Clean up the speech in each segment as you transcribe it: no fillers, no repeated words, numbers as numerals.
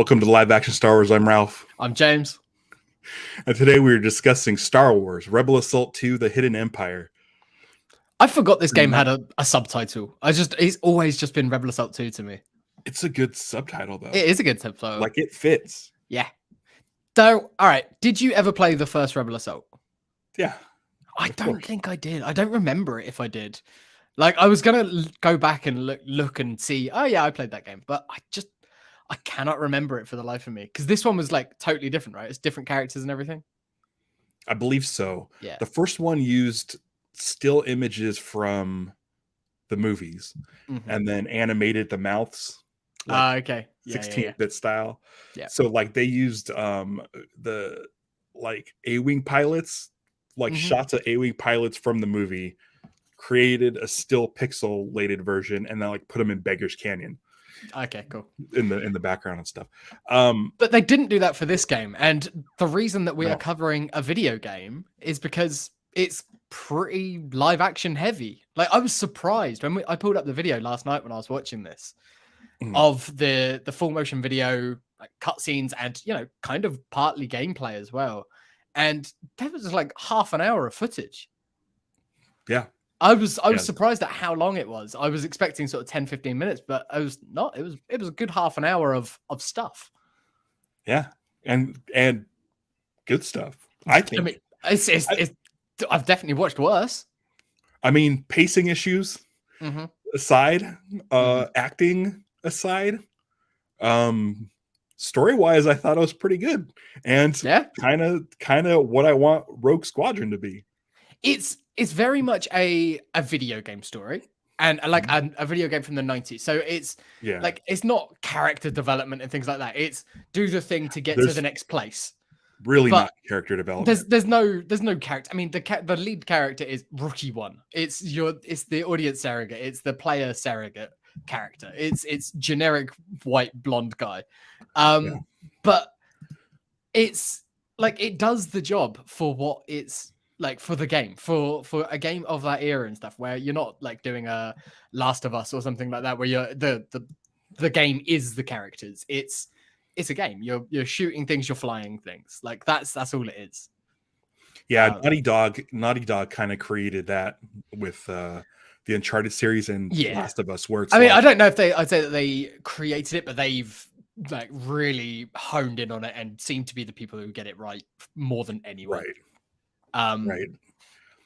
Welcome to Live Action Star Wars. I'm Ralph. I'm James. And today we are discussing Star Wars Rebel Assault 2 The Hidden Empire. I forgot this game had a subtitle. It's always just been Rebel Assault 2 to me. It's a good subtitle, though. It is a good subtitle. Like, it fits. Yeah. So, all right. Did you ever play the first Rebel Assault? Yeah. I don't think I did. I don't remember it if I did. Like, I was going to go back and look and see, oh, yeah, I played that game. But I cannot remember it for the life of me. Because this one was, like, totally different, right? It's different characters and everything. I believe so. Yeah. The first one used still images from the movies and then animated the mouths. Okay. 16-bit style. Yeah. So, like, they used the, like, A-Wing pilots, like, shots of A-Wing pilots from the movie, created a still pixelated version, and then, like, put them in Beggar's Canyon. Okay, cool. In the background and stuff. But they didn't do that for this game. And the reason that we are covering a video game is because it's pretty live action heavy. Like, I was surprised when I pulled up the video last night when I was watching this of the full motion video, like cutscenes and, you know, kind of partly gameplay as well. And there was like half an hour of footage. Yeah. I was surprised at how long it was. I was expecting sort of 10, 15 minutes, but I was not. It was a good half an hour of stuff. Yeah. And good stuff. I think. I mean, I've definitely watched worse. I mean, pacing issues aside, acting aside, story-wise, I thought it was pretty good. And kind of what I want Rogue Squadron to be. It's very much a video game story, and like a video game from the 90s. So it's like, it's not character development and things like that. It's do the thing to get to the next place. Really, not character development. There's no character. I mean, the lead character is Rookie One. It's the audience surrogate. It's the player surrogate character. It's generic white blonde guy. But it's like, it does the job for what it's like, for the game, for a game of that era and stuff, where you're not like doing a Last of Us or something like that, where you're the game is the characters. It's a game. You're shooting things, you're flying things. Like, that's all it is. Yeah, Naughty Dog kind of created that with the Uncharted series and Last of Us, where it's I don't know if I'd say that they created it, but they've like really honed in on it and seem to be the people who get it right more than anyone. Right. Right.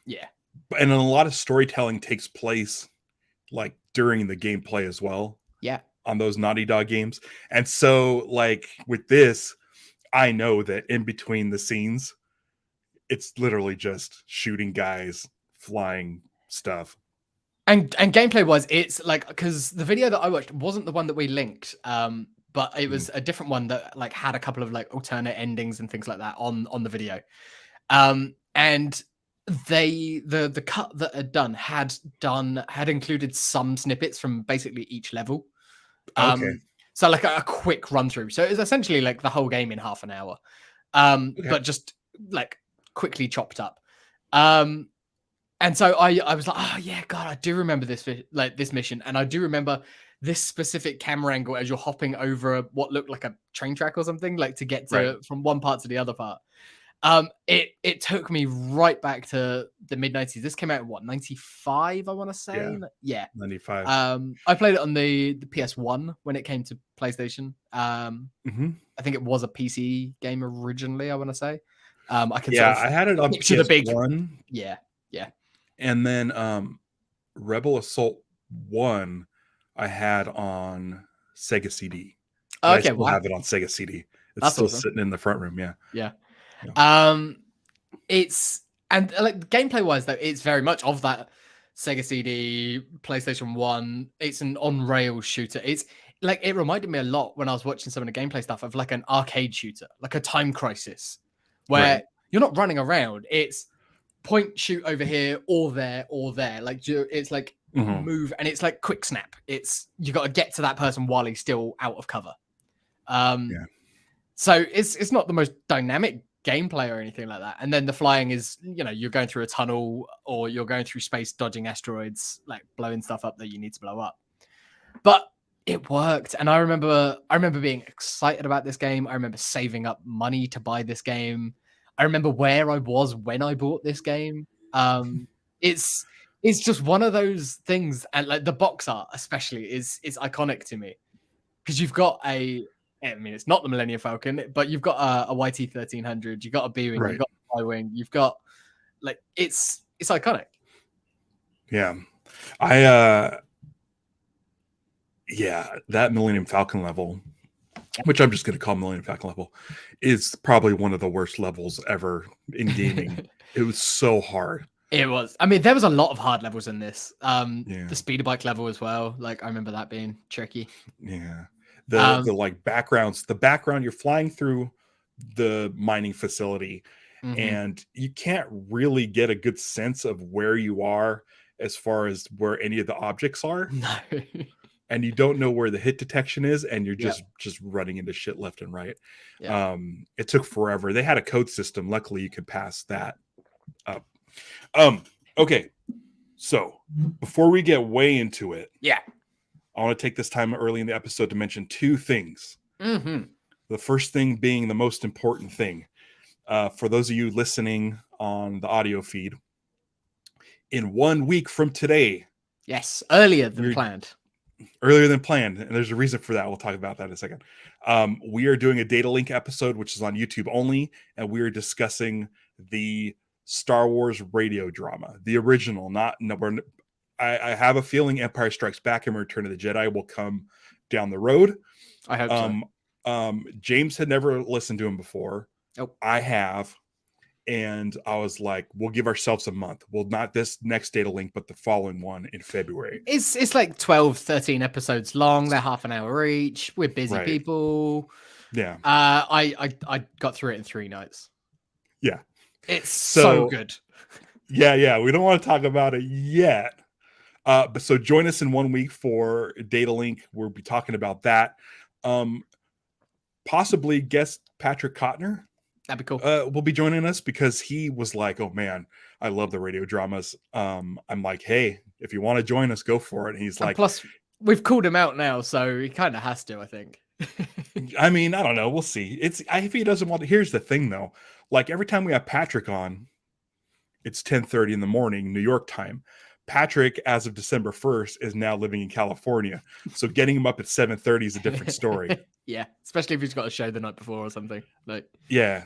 Yeah. And a lot of storytelling takes place like during the gameplay as well. Yeah. On those Naughty Dog games. And so, like, with this, I know that in between the scenes, it's literally just shooting guys, flying stuff. And gameplay wise, it's like, because the video that I watched wasn't the one that we linked, but it was a different one that like had a couple of like alternate endings and things like that on the video. And the cut that had included some snippets from basically each level. So like a quick run through. So it's essentially like the whole game in half an hour, but just like quickly chopped up. And so I was like, oh yeah, God, I do remember this mission, and I do remember this specific camera angle as you're hopping over what looked like a train track or something, like to get to from one part to the other part. It took me right back to the mid-90s. This came out in what, 95, I want to say? Yeah. 95. I played it on the PS1 when it came to PlayStation. I think it was a PC game originally, I want to say. I had it on PS1. Yeah. And then Rebel Assault 1 I had on Sega CD. I still have it on Sega CD. It's still sitting in the front room, Yeah. It's, and like gameplay wise though, it's very much of that Sega CD, PlayStation 1. It's an on-rails shooter. It's like, it reminded me a lot when I was watching some of the gameplay stuff of like an arcade shooter, like a Time Crisis, where you're not running around. It's point, shoot over here or there or there. Like, it's like move, and it's like quick snap. It's, you got to get to that person while he's still out of cover. So it's not the most dynamic gameplay or anything like that. And then the flying is, you know, you're going through a tunnel or you're going through space, dodging asteroids, like blowing stuff up that you need to blow up. But it worked. And I remember being excited about this game. I remember saving up money to buy this game. I remember where I was when I bought this game. It's just one of those things, and like the box art especially is iconic to me, because you've got I mean, it's not the Millennium Falcon, but you've got a YT-1300, you've got a B-wing, Right. you've got a Y-wing, you've got like it's iconic. Yeah. Yeah, that Millennium Falcon level, which I'm just going to call Millennium Falcon level, is probably one of the worst levels ever in gaming. It was so hard. It was. I mean, there was a lot of hard levels in this. Yeah. The speeder bike level as well. Like, I remember that being tricky. Yeah. The like backgrounds, the background, you're flying through the mining facility, and you can't really get a good sense of where you are as far as where any of the objects are. No. And you don't know where the hit detection is, and you're just running into shit left and right. Yeah. It took forever. They had a code system. Luckily, you could pass that up. Okay, so before we get way into it, Yeah. I want to take this time early in the episode to mention two things. Mm-hmm. The first thing being the most important thing. For those of you listening on the audio feed, in 1 week from today, Yes, earlier than planned. Earlier than planned, and there's a reason for that. We'll talk about that in a second. We are doing a Data Link episode, which is on YouTube only, and we are discussing the Star Wars radio drama, the original. I have a feeling Empire Strikes Back and Return of the Jedi will come down the road. I hope so. James had never listened to him before. Nope. I have. And I was like, we'll give ourselves a month. Well, not this next Data Link, but the following one in February. It's like 12, 13 episodes long. They're half an hour each. We're busy people. Yeah. I got through it in 3 nights. Yeah. It's so good. Yeah. We don't want to talk about it yet. But so join us in 1 week for Data Link. We'll be talking about that. Possibly guest Patrick Kotner. That'd be cool. Will be joining us because he was like, "Oh man, I love the radio dramas." I'm like, "Hey, if you want to join us, go for it." And he's like, "Plus, we've called him out now, so he kind of has to, I think." I mean, I don't know. We'll see. If he doesn't want to. Here's the thing, though. Like every time we have Patrick on, it's 10:30 in the morning, New York time. Patrick, as of December 1st, is now living in California. So getting him up at 7:30 is a different story. Yeah, especially if he's got a show the night before or something. Like, yeah.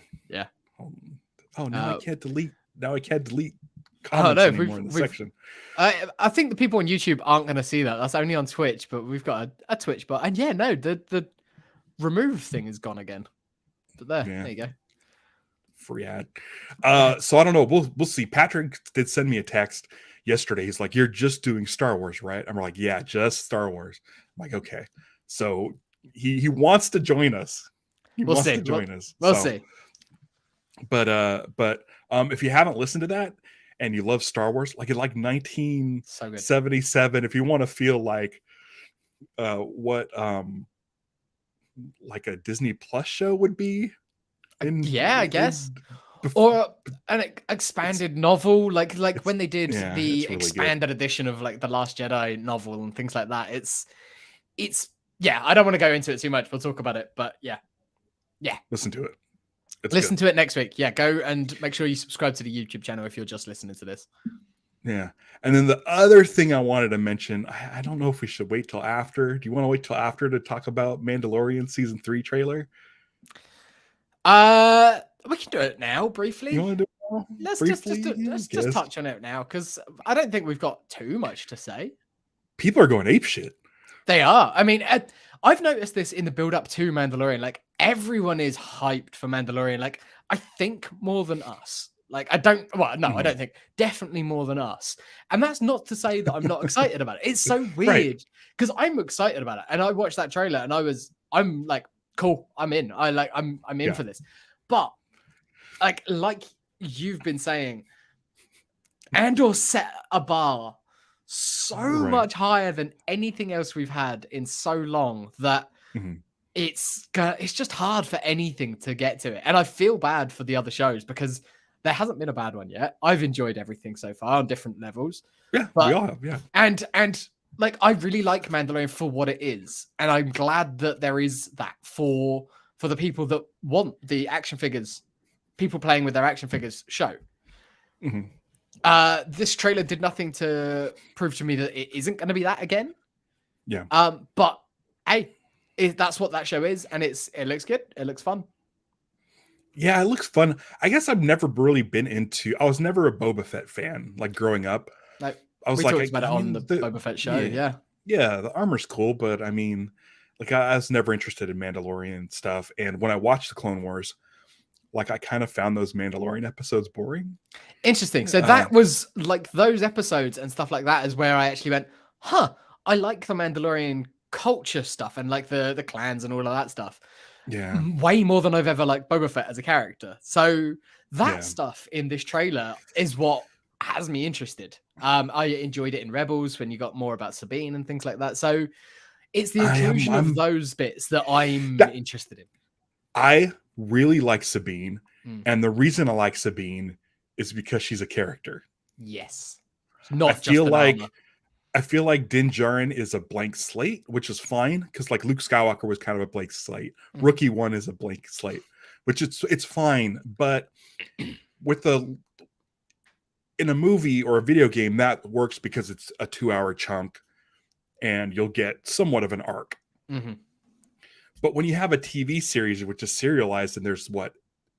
Oh, now I can't delete. Now I can't delete comments anymore in the section. I think the people on YouTube aren't going to see that. That's only on Twitch, but we've got a Twitch bot. And yeah, no, the remove thing is gone again. But there you go. Free ad. So I don't know. We'll see. Patrick did send me a text yesterday. He's like, "You're just doing Star Wars, right?" I'm like, "Yeah, just Star Wars." I'm like, "Okay." So he wants to join us. We'll see. We'll see. But if you haven't listened to that and you love Star Wars, like in like 1977, if you want to feel like what like a Disney Plus show would be, I guess. Or an expanded novel, like when they did the really expanded edition of like the Last Jedi novel and things like that. It's I don't want to go into it too much. We'll talk about it, but yeah. Listen to it. Listen to it next week. Yeah, go and make sure you subscribe to the YouTube channel if you're just listening to this. Yeah. And then the other thing I wanted to mention, I don't know if we should wait till after. Do you want to wait till after to talk about Mandalorian season 3 trailer? We can do it now briefly. You want to do it now? Let's just touch on it now, because I don't think we've got too much to say. People are going apeshit. They are. I mean, I've noticed this in the build-up to Mandalorian. Like, everyone is hyped for Mandalorian. Like, I think more than us. Like, I don't think. Definitely more than us. And that's not to say that I'm not excited about it. It's so weird because I'm excited about it. And I watched that trailer and I'm like, cool, I'm in. I'm in for this. But like you've been saying, Andor set a bar so much higher than anything else we've had in so long that it's just hard for anything to get to it. And I feel bad for the other shows because there hasn't been a bad one yet. I've enjoyed everything so far on different levels. Yeah, we all have. Yeah, and like I really like Mandalorian for what it is, and I'm glad that there is that for the people that want the action figures, people playing with their action figures show. Mhm. This trailer did nothing to prove to me that it isn't going to be that again. Yeah. But hey, that's what that show is, and it looks good. It looks fun. Yeah, it looks fun. I guess I've never really been into. I was never a Boba Fett fan. Like growing up, Like I was we like, talked about it on the the Boba Fett show. yeah, yeah, the armor's cool, but I mean, like I was never interested in Mandalorian stuff. And when I watched the Clone Wars, like I kind of found those Mandalorian episodes boring. Interesting. So Uh, that was like those episodes and stuff like that is where I actually went, huh, I like the Mandalorian culture stuff and like the clans and all of that stuff yeah, way more than I've ever liked Boba Fett as a character. So that yeah. stuff in this trailer is what has me interested. I enjoyed it in Rebels when you got more about Sabine and things like that. So it's the inclusion of those bits that I'm interested in. I really like Sabine, Mm. and the reason I like Sabine is because she's a character. Yes. Not I feel just like armor. I feel like Din Djarin is a blank slate, which is fine because like Luke Skywalker was kind of a blank slate. Mm. Rookie One is a blank slate, which it's fine. But with in a movie or a video game, that works because it's a 2-hour chunk, and you'll get somewhat of an arc. Mm-hmm. But when you have a TV series which is serialized, and there's what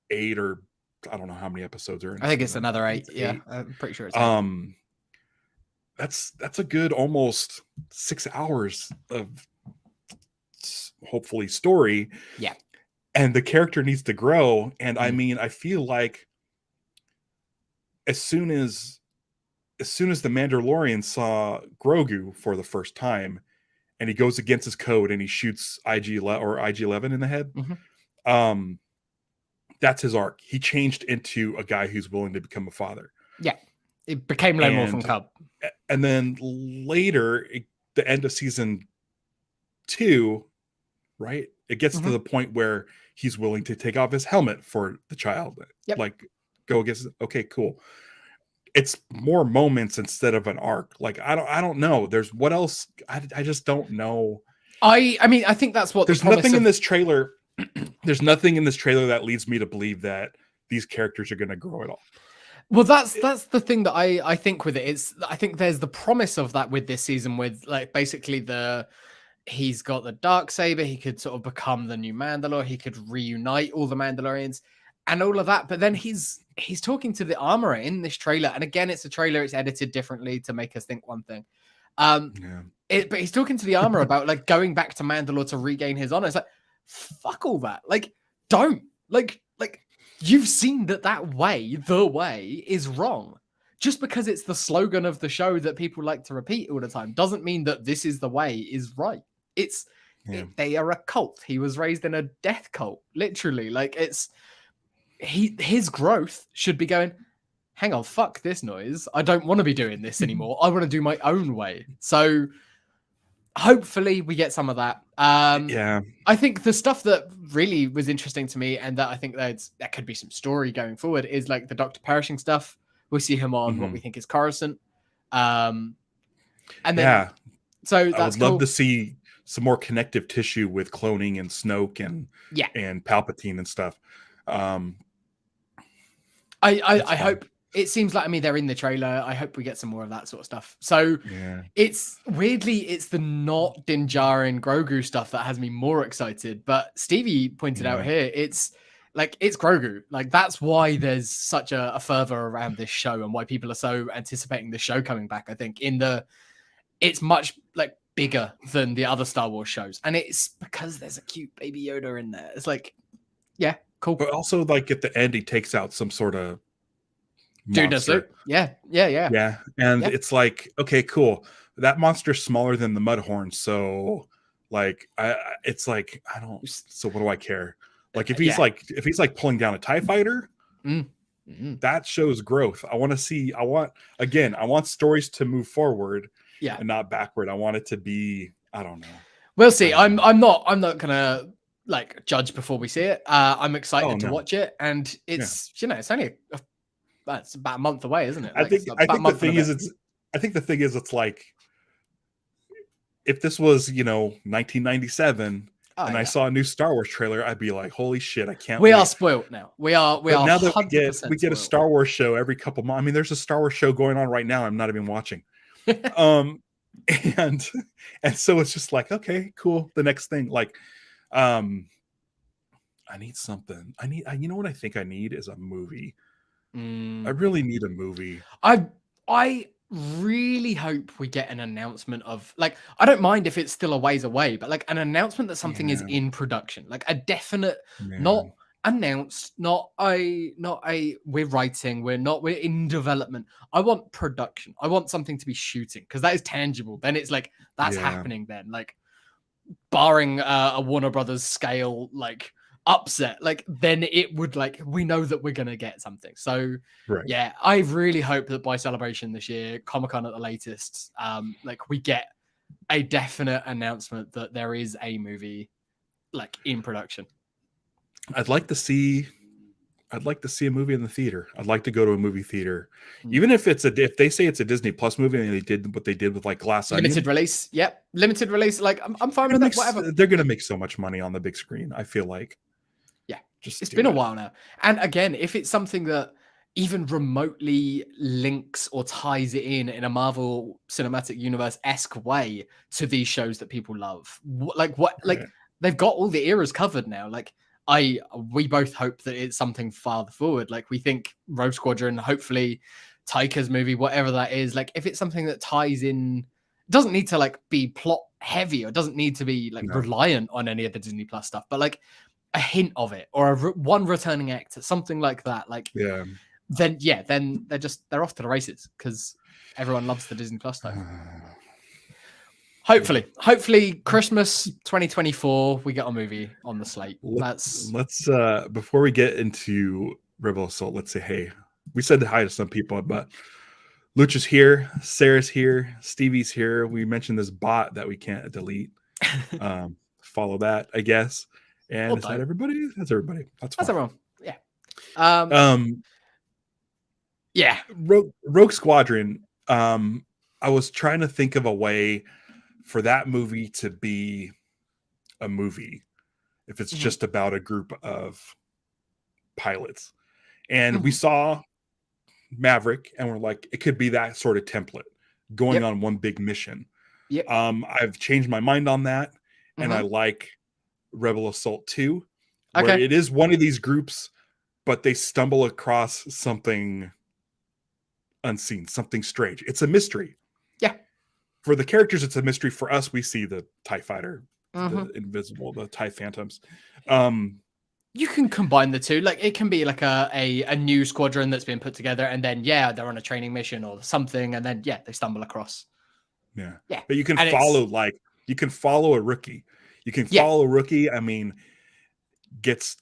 8 or I don't know how many episodes are in. I think it's another 8. Yeah, I'm pretty sure it's 8. That's a good almost 6 hours of hopefully story. Yeah. And the character needs to grow. And I mean, I feel like as soon as the Mandalorian saw Grogu for the first time and he goes against his code and he shoots IG-11 in the head, that's his arc. He changed into a guy who's willing to become a father. Yeah. It became Lone Wolf and Cub. And then later, the end of season 2, right? It gets to the point where he's willing to take off his helmet for the child. Yep. Like, go against. Okay, cool. It's more moments instead of an arc. Like, I don't know. There's what else? I just don't know. I mean, I think that's what there's nothing in this trailer. There's nothing in this trailer that leads me to believe that these characters are going to grow at all. Well, that's the thing that I think with it. I think there's the promise of that with this season, with like basically he's got the Darksaber, he could sort of become the new Mandalore, he could reunite all the Mandalorians and all of that. But then he's talking to the armorer in this trailer, and again, it's a trailer, it's edited differently to make us think one thing. But he's talking to the armorer about like going back to Mandalore to regain his honor. It's like, fuck all that. Like, don't like. You've seen that way, the way is wrong. Just because it's the slogan of the show that people like to repeat all the time doesn't mean that this is the way is right. They are a cult. He was raised in a death cult, literally. Like his growth should be going, hang on, fuck this noise. I don't want to be doing this anymore. I want to do my own way. So hopefully we get some of that. I think the stuff that really was interesting to me, and that I think that could be some story going forward, is like the Dr. Perishing stuff. We'll see him on what we think is Coruscant. And then so that's I would love to see some more connective tissue with cloning and Snoke and Palpatine and stuff. I hope. It seems like, I mean, they're in the trailer. I hope we get some more of that sort of stuff. So it's the not Din Djarin Grogu stuff that has me more excited. But Stevie pointed out here, it's Grogu. Like, that's why there's such a fervor around this show and why people are so anticipating the show coming back. I think it's much like bigger than the other Star Wars shows. And it's because there's a cute baby Yoda in there. It's like, yeah, cool. But also, like, at the end, he takes out some sort of monster. Yeah. And it's like, okay, cool. That monster's smaller than the Mudhorn, so like it's like I don't. So what do I care? Like if he's like pulling down a TIE fighter, that shows growth. I want stories to move forward, and not backward. I want it to be. I don't know. We'll see. I'm not gonna like judge before we see it. I'm excited to watch it, and it's it's only it's about a month away, isn't it? Like, I think the thing is, it's like if this was, 1997 Oh and I yeah. saw a new Star Wars trailer, I'd be like, holy shit, I can't We wait. are spoilt now. We are But now that 100% we get a spoiled. Star Wars show every couple months. I mean, there's a Star Wars show going on right now. I'm not even watching. Um, and so it's just like, okay, cool. The next thing, like, I need something. You know what I think I need is a movie. I really need a movie. I really hope we get an announcement of, like, I don't mind if it's still a ways away, but like an announcement that something is Yeah, in production, like a definite, not man. announced, not a we're writing, we're in development. I want production. I want something to be shooting because that is tangible. Then it's like that's Yeah. happening then. Like barring a Warner Brothers scale like upset, like then it would, like, we know that we're gonna get something. So Right. yeah, I really hope that by Celebration this year, Comic-Con at the latest, like we get a definite announcement that there is a movie like in production. I'd like to see a movie in the theater. I'd like to go to a movie theater. Mm. Even if if they say it's a Disney Plus movie and they did what they did with like Glass Onion. Limited release. Yep. Limited release. Like I'm fine with that. Whatever. They're gonna make so much money on the big screen, I feel like. Yeah. Just It's do been a it. while now. And again, if it's something that even remotely links or ties it in a Marvel Cinematic Universe-esque way to these shows that people love, like Right. they've got all the eras covered now. Like we both hope that it's something farther forward. Like we think Rogue Squadron, hopefully Taika's movie, whatever that is. Like if it's something that ties in, it doesn't need to like be plot heavy or doesn't need to be like No. reliant on any of the Disney Plus stuff, but like a hint of it or one returning actor, something like that. Like Yeah. then they're off to the races because everyone loves the Disney Plus stuff. Hopefully Christmas 2024 we get a movie on the slate. Let's before we get into Rebel Assault, let's say hey. We said hi to some people, but Luch is here, Sarah's here, Stevie's here. We mentioned this bot that we can't delete. Follow that, I guess. And is that everybody? That's everybody. That's everyone. Yeah. Yeah. Rogue Squadron. I was trying to think of a way for that movie to be a movie if it's just about a group of pilots. And we saw Maverick and we're like, it could be that sort of template going on one big mission. Yep. I've changed my mind on that, and I like Rebel Assault 2, where it is one of these groups, but they stumble across something unseen, something strange. It's a mystery. Yeah. For the characters, it's a mystery. For us, we see the TIE fighter, the Invisible, the TIE Phantoms. You can combine the two. Like it can be like a new squadron that's been put together, and then they're on a training mission or something, and then they stumble across. Yeah. Yeah. But you can follow a rookie. You can follow a rookie. I mean, gets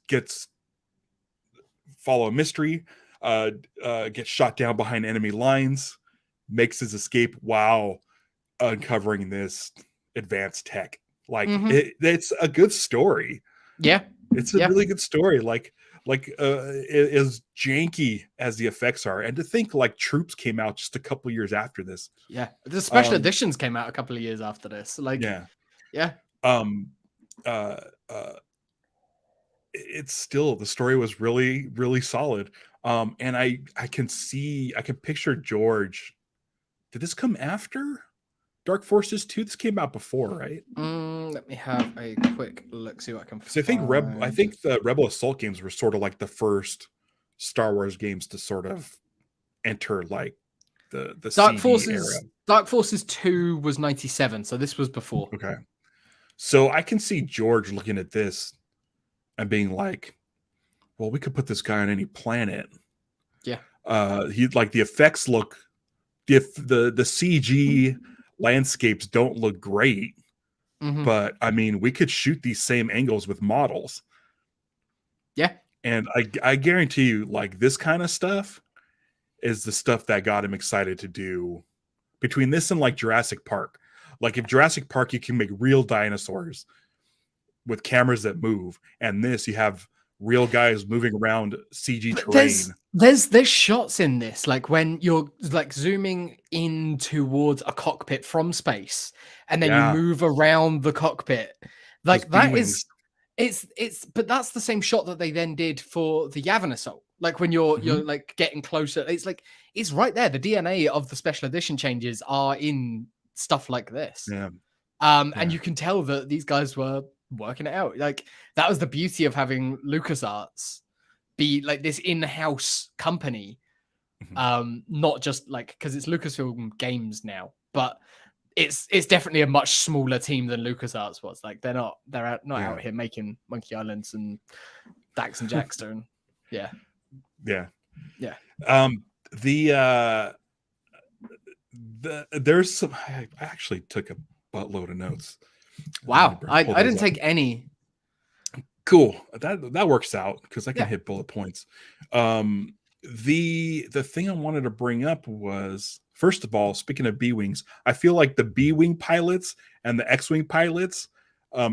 follow a mystery, gets shot down behind enemy lines, makes his escape while uncovering this advanced tech. Like it's a good story. Yeah. It's a really good story. Like as janky as the effects are, and to think like Troops came out just a couple years after this. Yeah, the special editions came out a couple of years after this. Like, it's still, the story was really, really solid. And I can picture George. Did this come after Dark Forces 2? This came out before, right? Let me have a quick look, see what I can find. So I think the Rebel Assault games were sort of like the first Star Wars games to sort of enter like the Dark CD Forces era. Dark Forces 2 was 97, so this was before. Okay. So I can see George looking at this and being like, well, we could put this guy on any planet. Yeah. He like the effects look, the CG landscapes don't look great, but I mean, we could shoot these same angles with models. Yeah. And I guarantee you, like, this kind of stuff is the stuff that got him excited to do. Between this and like Jurassic Park, like if Jurassic Park, you can make real dinosaurs with cameras that move, and this, you have real guys moving around CG But terrain. there's shots in this, like when you're like zooming in towards a cockpit from space, and then you Yeah, move around the cockpit. those Like B that wings. is it's but that's the same shot that they then did for the Yavin Assault. Like when you're like getting closer, it's like it's right there. The DNA of the special edition changes are in stuff like this. Yeah, And yeah. you can tell that these guys were working it out. Like that was the beauty of having LucasArts be like this in-house company, not just like because it's Lucasfilm Games now, but it's definitely a much smaller team than LucasArts was. Like they're not out here making Monkey Islands and Dax and Jackster and yeah. There's some. I actually took a buttload of notes. Wow, I Pull didn't those take up. any. Cool. That works out because I can hit bullet points. The thing I wanted to bring up was, first of all, speaking of B-wings, I feel like the B-wing pilots and the X-wing pilots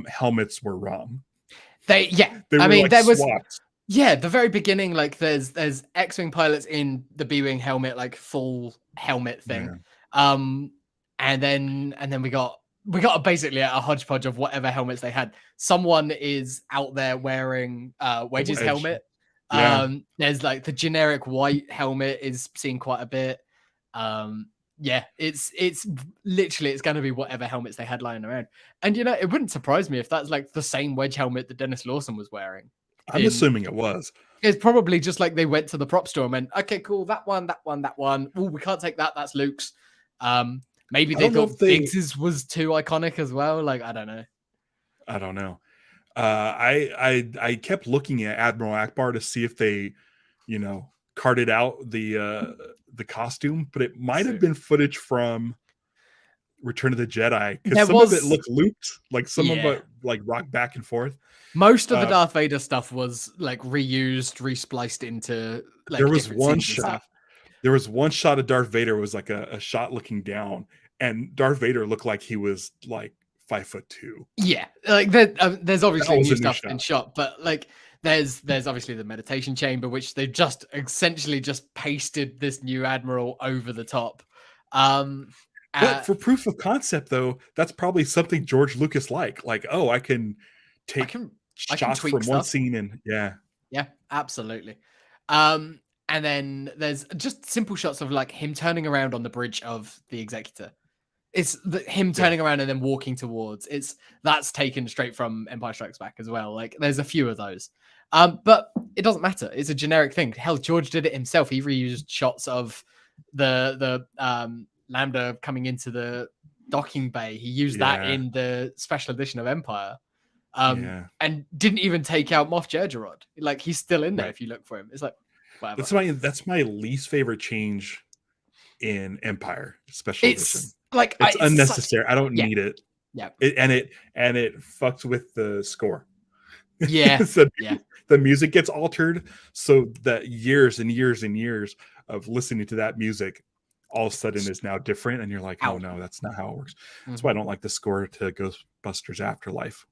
helmets were wrong. They were I mean, like there was swapped. Yeah, the very beginning, like there's X-wing pilots in the B-wing helmet, like full helmet thing. And then we got basically a hodgepodge of whatever helmets they had. Someone is out there wearing Wedge's helmet. There's like the generic white helmet is seen quite a bit. It's literally it's going to be whatever helmets they had lying around. And you know, it wouldn't surprise me if that's like the same Wedge helmet that Dennis Lawson was wearing. I'm assuming it was. It's probably just like they went to the prop store and went, okay, cool, that one. Oh, we can't take that. That's Luke's. Maybe they thought Biggs's was too iconic as well. Like, I don't know. I kept looking at Admiral Ackbar to see if they, carted out the costume, but it might have been footage from Return of the Jedi because some of it looked looped, like some of it like rocked back and forth. Most of the Darth Vader stuff was like reused, respliced into like there was one shot. There was one shot of Darth Vader was like a shot looking down, and Darth Vader looked like he was like 5'2". Yeah, like there's obviously new stuff in shot, but like there's obviously the meditation chamber, which they've just essentially just pasted this new admiral over the top. But for proof of concept, though, that's probably something George Lucas like, oh, I can take shots from one scene and yeah, absolutely. And then there's just simple shots of like him turning around on the bridge of the Executor. It's him turning around and then walking towards. That's taken straight from Empire Strikes Back as well. Like there's a few of those. But it doesn't matter. It's a generic thing. Hell, George did it himself. He reused shots of the Lambda coming into the docking bay. He used that in the special edition of Empire. And didn't even take out Moff Jerjerrod. Like he's still in there if you look for him. It's like whatever. That's my least favorite change in Empire special edition. Like it's unnecessary. I don't need it. Yeah. And it fucks with the score. Yeah. The music gets altered so that years and years and years of listening to that music all of a sudden is now different, and you're like, oh no, that's not how it works. That's why I don't like the score to Ghostbusters Afterlife.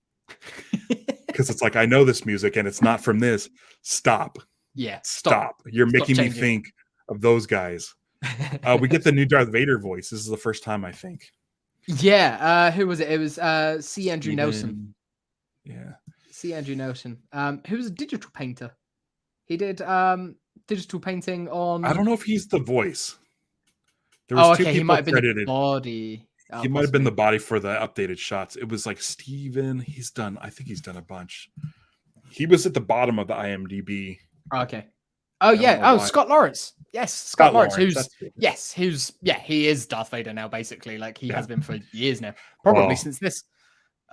Because it's like, I know this music and it's not from this. Stop. Yeah. Stop. You're making me think of those guys. We get the new Darth Vader voice. This is the first time, I think. Yeah. Who was it? It was C. Andrew Nelson. Yeah. C. Andrew Nelson. Who was a digital painter. He did digital painting on. I don't know if he's the voice. There was two people he might have been credited. The body. He might have been the body for the updated shots. It was like Steven. I think he's done a bunch. He was at the bottom of the IMDb. Okay. Oh yeah. Oh, why. Scott Lawrence. Yes, Scott Lawrence. He is Darth Vader now. Basically, like he has been for years now. Probably since this.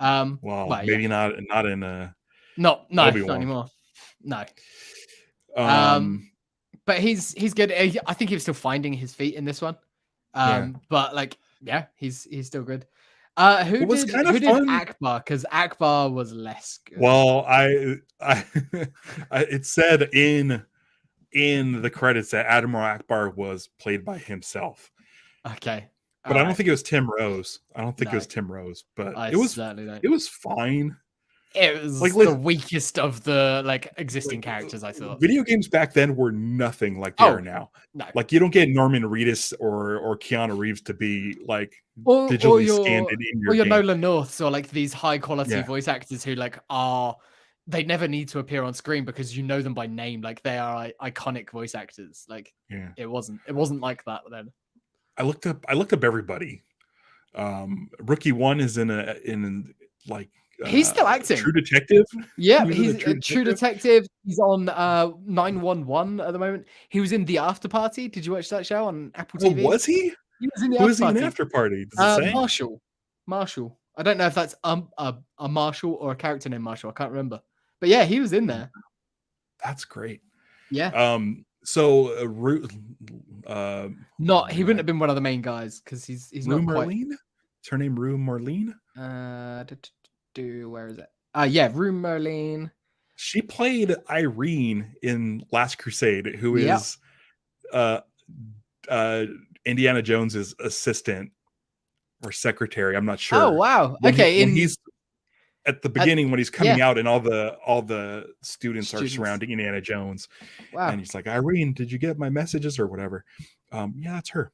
Maybe not in not anymore. No. But he's good. I think he was still finding his feet in this one. But like, he's still good. Who did Ackbar? Because Ackbar was less good. Well, I it said in the credits that Admiral Ackbar was played by himself. Okay. But I don't think it was Tim Rose. It was Tim Rose, but it was fine. It was Like, the weakest of the like existing like characters, I thought. video games back then were nothing like they Oh, are now. no. Like, you don't get Norman Reedus or Keanu Reeves to be like Or digitally scanned in or your your game. Nolan Norths or like these high quality Yeah, voice actors who like are they never need to appear on screen because you know them by name. Like they are iconic voice actors. Like yeah. it wasn't like that then. I looked up everybody. Rookie One is like He's still True acting. Detective. He Yeah, was in the he's True a True Detective. Detective. He's on 911 at the moment. He was in The After Party. Did you watch that show on Apple Oh, TV? was he? He was in The Who After is he in Party. After Party? Does it say? Marshall. Marshall. I don't know if that's a Marshall or a character named Marshall. I can't remember. But yeah, he was in there. That's great. Yeah. So Not he wouldn't have been one of the main guys because he's Rue not quite. Merlin. Is her name Rue Merlin? Where is it? Yeah, Room Merlin. She played Irene in Last Crusade, who Yep. is Indiana Jones's assistant or secretary. I'm not sure. Oh wow. When Okay. he's at the beginning, when he's coming yeah. out and all the students are Students. surrounding Indiana Jones, Wow. and he's like, Irene, did you get my messages or whatever? Yeah, that's her.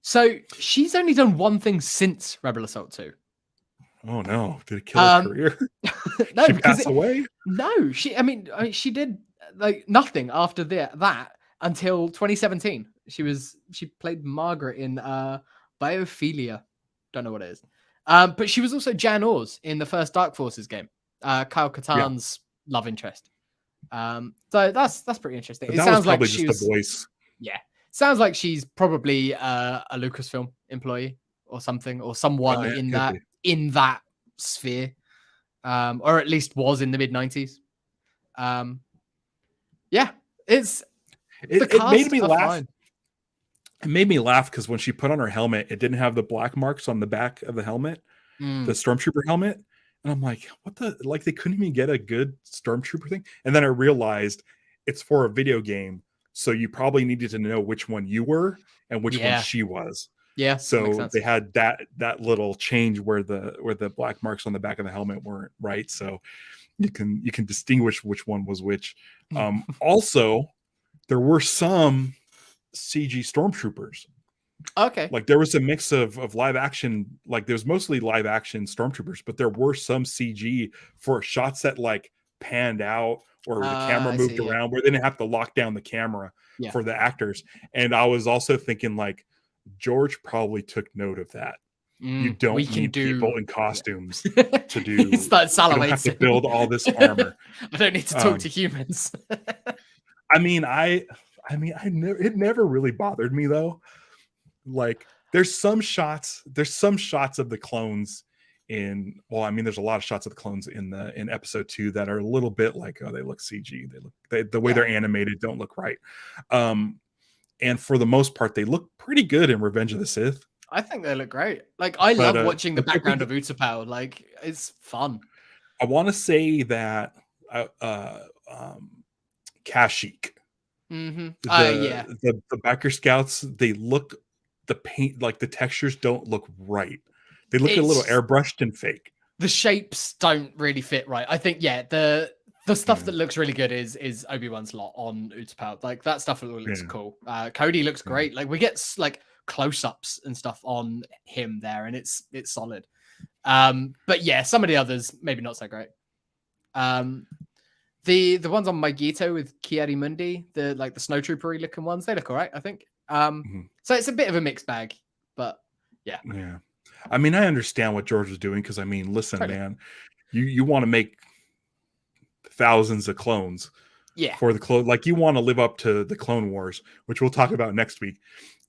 So she's only done one thing since Rebel Assault 2. Oh no, did it kill her career? No, She because passed away. no, I mean, she did like nothing after that until 2017. She played Margaret in Biophilia. Don't know what it is. But she was also Jan Ors in the first Dark Forces game. Kyle Katarn's love interest. So that's pretty interesting. But It that sounds was probably like just she was a voice. yeah. Sounds like she's probably a Lucasfilm employee or something, or someone Yeah, in could that sphere, or at least was in the mid 90s. Yeah, It made me laugh. Fine. It made me laugh because when she put on her helmet, it didn't have the black marks on the back of the helmet, the Stormtrooper helmet. And I'm like, what the? Like, they couldn't even get a good Stormtrooper thing. And then I realized it's for a video game. So you probably needed to know which one you were and which one she was. Yeah. So they had that little change where the black marks on the back of the helmet weren't right. So you can distinguish which one was which. Also, there were some CG stormtroopers. Okay. Like, there was a mix of live action, like there's mostly live action stormtroopers, but there were some CG for shots that like panned out or the camera moved around where they didn't have to lock down the camera for the actors. And I was also thinking, like, George probably took note of that. You don't need people in costumes to do. You don't have to build all this armor. I don't need to talk to humans. It never really bothered me though. Like, there's some shots of the clones in, there's a lot of shots of the clones in episode 2 that are a little bit like, oh, they look CG. The way they're animated don't look right. And for the most part, they look pretty good in Revenge of the Sith. I think they look great. Like, I love watching the background of Utapau. Like, it's fun. I want to say that Kashyyyk, the Biker Scouts, the paint, like the textures don't look right. They look a little airbrushed and fake. The shapes don't really fit right. I think the stuff that looks really good is Obi-Wan's lot on Utapau. Like, that stuff looks cool. Cody looks great. Like, we get like close-ups and stuff on him there, and it's solid. But yeah, some of the others maybe not so great. The ones on Maigito with Ki-Adi-Mundi, the snowtroopery looking ones, they look all right, I think. So it's a bit of a mixed bag, but yeah. Yeah. I mean, I understand what George was doing because, listen, man, you want to make thousands of clones for the clone. Like, you want to live up to the Clone Wars, which we'll talk about next week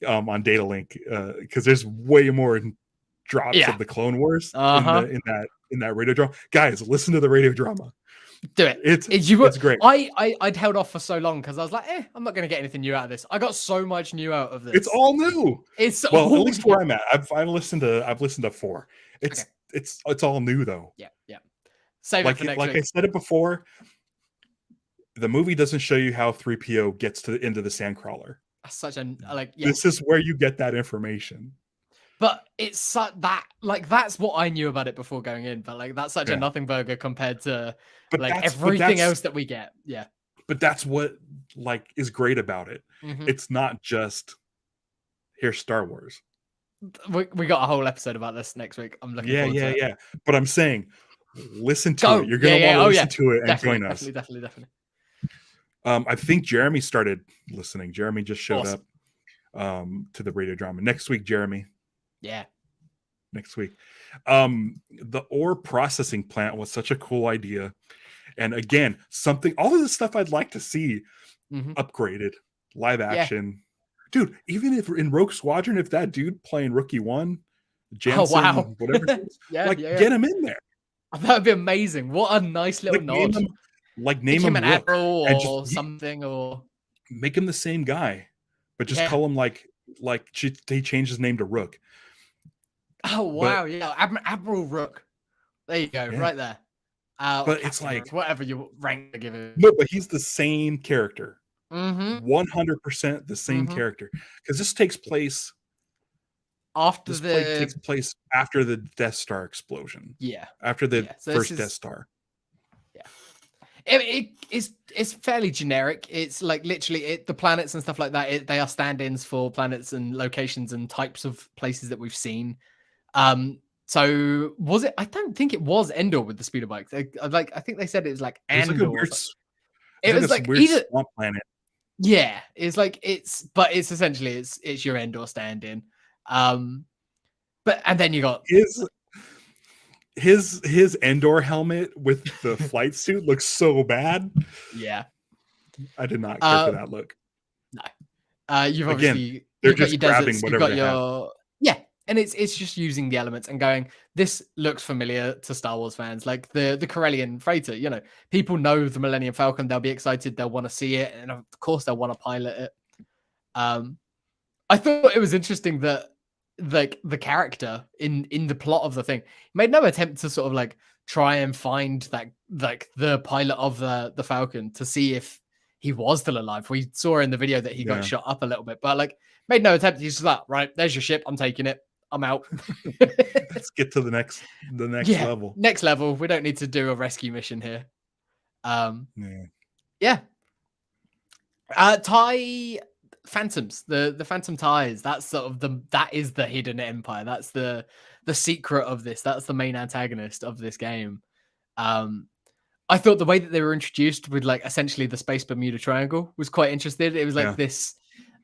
on Data Link, because there's way more drops of the Clone Wars in that radio drama. Guys, listen to the radio drama. Do it. It's great. I'd held off for so long because I was like, I'm not going to get anything new out of this. I got so much new out of this. It's all new. At least where I'm at. I've listened to 4. It's all new though. Yeah. Save it for next week. I said it before, the movie doesn't show you how 3PO gets into the Sandcrawler. Such a This is where you get that information. But it's that like that's what I knew about it before going in. But like that's such a Yeah. nothing burger compared to But like that's but everything that's else that we get. Yeah. but that's what like is great about it. Hmm. It's not just here's Star Wars. We got a whole episode about this next week. I'm looking Yeah, forward yeah, to it. yeah. But I'm saying listen to it. Go. You're Yeah, gonna want yeah. to Oh listen yeah. to it and Definitely, join us. definitely. I think Jeremy started listening. Jeremy just showed Awesome. up to the radio drama. Next week, Jeremy. Yeah. Next week. The ore processing plant was such a cool idea. And again, all of the stuff I'd like to see Hmm. upgraded, live Yeah. action. Dude, even if in Rogue Squadron, if that dude playing Rookie One, Oh Jansen, wow. whatever it is, Yeah, like yeah. get him in there. That would be amazing. What a nice little Like name nod. him, Make name him him an Rook, admiral and just or something, or make him the same guy, but just yeah. call him like he changed his name to Rook. Oh wow, yeah, Admiral Rook. There you go, Yeah. right there. But it's like whatever you rank to give it. no, but he's the same character, Mm-hmm. 100% the same character, because this takes place. After This play takes place after the Death Star explosion. Yeah, After the so first Death Star. Yeah, it's fairly generic. It's like literally the planets and stuff like that. They are stand-ins for planets and locations and types of places that we've seen. So was it? I don't think it was Endor with the speeder bikes. I think they said it was like It was Andor. like a weird, It was like weird either swamp planet. yeah. It's like but it's essentially it's your Endor stand-in. But and then you got his Endor helmet with the flight suit looks so bad. Yeah, I did not care for that look. No, you've obviously they're you've got just your grabbing deserts, you've whatever got they have. your and it's just using the elements and going, this looks familiar to Star Wars fans, like the Corellian freighter. You know, people know the Millennium Falcon. They'll be excited. They'll want to see it, and of course they'll want to pilot it. I thought it was interesting that like the character in the plot of the thing made no attempt to sort of like try and find that like the pilot of the Falcon to see if he was still alive. We saw in the video that he got shot up a little bit, but like made no attempt. He's just like, right, there's your ship. I'm taking it. I'm out. Let's get to the next level. Next level. We don't need to do a rescue mission here. Yeah. TIE Phantoms, the Phantom TIEs. That's sort of that is the hidden empire. That's the secret of this. That's the main antagonist of this game. I thought the way that they were introduced with like essentially the Space Bermuda Triangle was quite interesting. It was like this.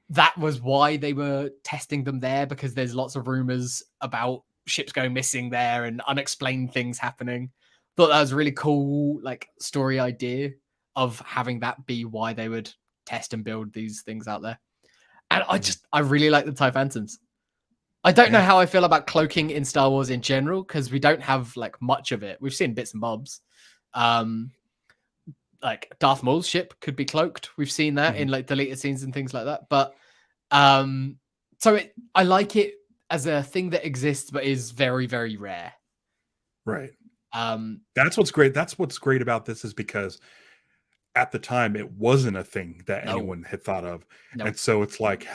That was why they were testing them there, because there's lots of rumors about ships going missing there and unexplained things happening. Thought that was a really cool like story idea of having that be why they would test and build these things out there. And I really like the TIE Phantoms. I don't know how I feel about cloaking in Star Wars in general, because we don't have like much of it. We've seen bits and bobs. Like Darth Maul's ship could be cloaked. We've seen that in like deleted scenes and things like that. But so I like it as a thing that exists but is very, very rare. Right. That's what's great. That's what's great about this, is because at the time it wasn't a thing that anyone had thought of. And so it's like,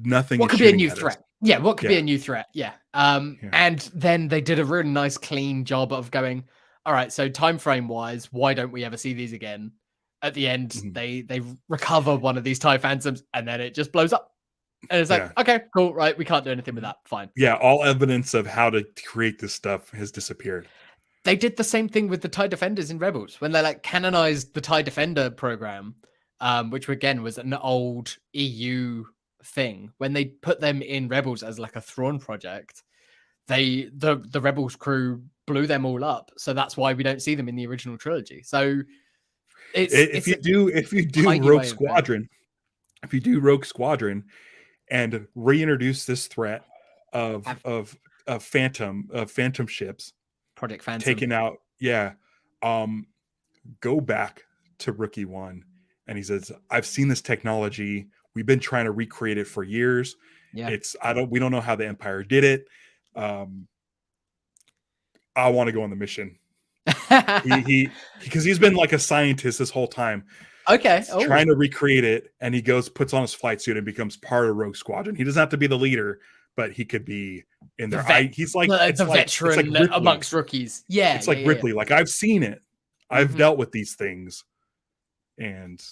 nothing what is could be a shooting new at threat? us. Yeah, what could be a new threat? Yeah. And then they did a really nice clean job of going, all right, so time frame wise, why don't we ever see these again? At the end, they recover one of these TIE Phantoms and then it just blows up. And it's like, okay, cool, right, we can't do anything with that. Fine. Yeah, all evidence of how to create this stuff has disappeared. They did the same thing with the TIE Defenders in Rebels when they like canonized the TIE Defender program, which again was an old EU thing. When they put them in Rebels as like a Thrawn project, the Rebels crew blew them all up. So that's why we don't see them in the original trilogy. So if you do Rogue Squadron and reintroduce this threat of phantom ships, Project Phantom taken out, go back to Rookie One, and he says, I've seen this technology. We've been trying to recreate it for years. We don't know how the Empire did it. I want to go on the mission. Because he's been like a scientist this whole time. Okay. Oh, trying to recreate it, and he goes, puts on his flight suit and becomes part of Rogue Squadron. He doesn't have to be the leader, but he could be in there. He's like the it's like veteran Ripley. amongst rookies. Yeah, It's like Ripley. Like, I've seen it. I've dealt with these things, and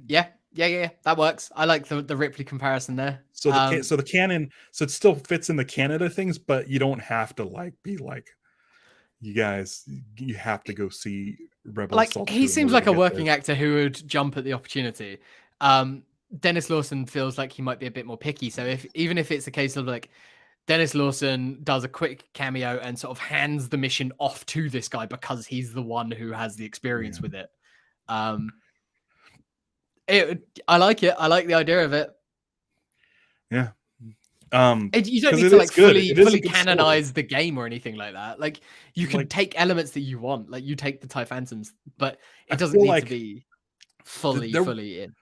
yeah. That works. I like the Ripley comparison there. so the canon, so it still fits in the Canada things, but you don't have to like be like, you guys, you have to go see Rebel Like, Assault he 2 seems in like a order to get working this. actor who would jump at the opportunity. Dennis Lawson feels like he might be a bit more picky. So even if it's a case of like Dennis Lawson does a quick cameo and sort of hands the mission off to this guy because he's the one who has the experience with it. I like it. I like the idea of it. Yeah. You don't 'cause need it to like is good. fully It is a fully good canonize the game or anything like that. Like, you can Like- take elements that you want. Like, you take the TIE Phantoms, but I it doesn't feel need like to be fully in.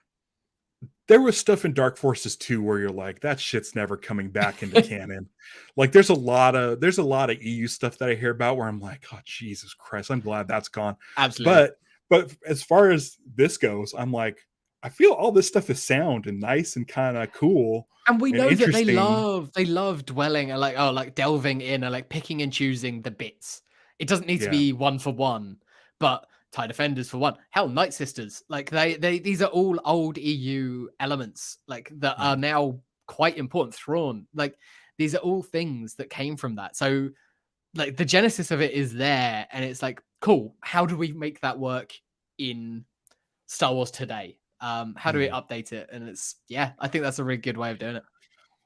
There was stuff in Dark Forces 2 where you're like, that shit's never coming back into canon. Like, there's a lot of EU stuff that I hear about where I'm like, oh Jesus Christ, I'm glad that's gone. Absolutely. But as far as this goes, I'm like, I feel all this stuff is sound and nice and kind of cool. And we know that they interesting. love dwelling and like delving in and like picking and choosing the bits. It doesn't need to Yeah. be one for one, but TIE Defenders for one. Hell, Night Sisters. Like, these are all old EU elements, like, that are now quite important. Thrawn. Like, these are all things that came from that. So, like, the genesis of it is there, and it's like, cool. How do we make that work in Star Wars today? How do we update it? And it's, I think that's a really good way of doing it.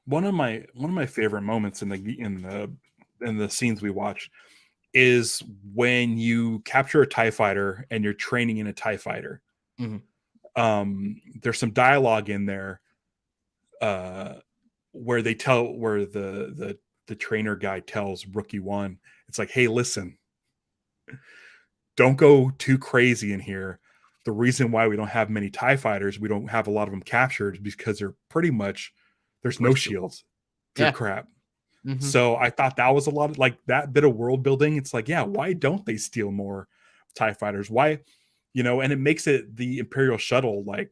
One of my favorite moments in the scenes we watch is when you capture a TIE fighter and you're training in a TIE fighter. There's some dialogue in there where the trainer guy tells Rookie One, it's like, hey, listen, don't go too crazy in here. The reason why we don't have many TIE fighters, we don't have a lot of them captured, is because they're pretty much, there's no shields. They're crap. So I thought that was a lot of, like, that bit of world building. It's like, why don't they steal more TIE fighters? Why, and it makes it the Imperial shuttle like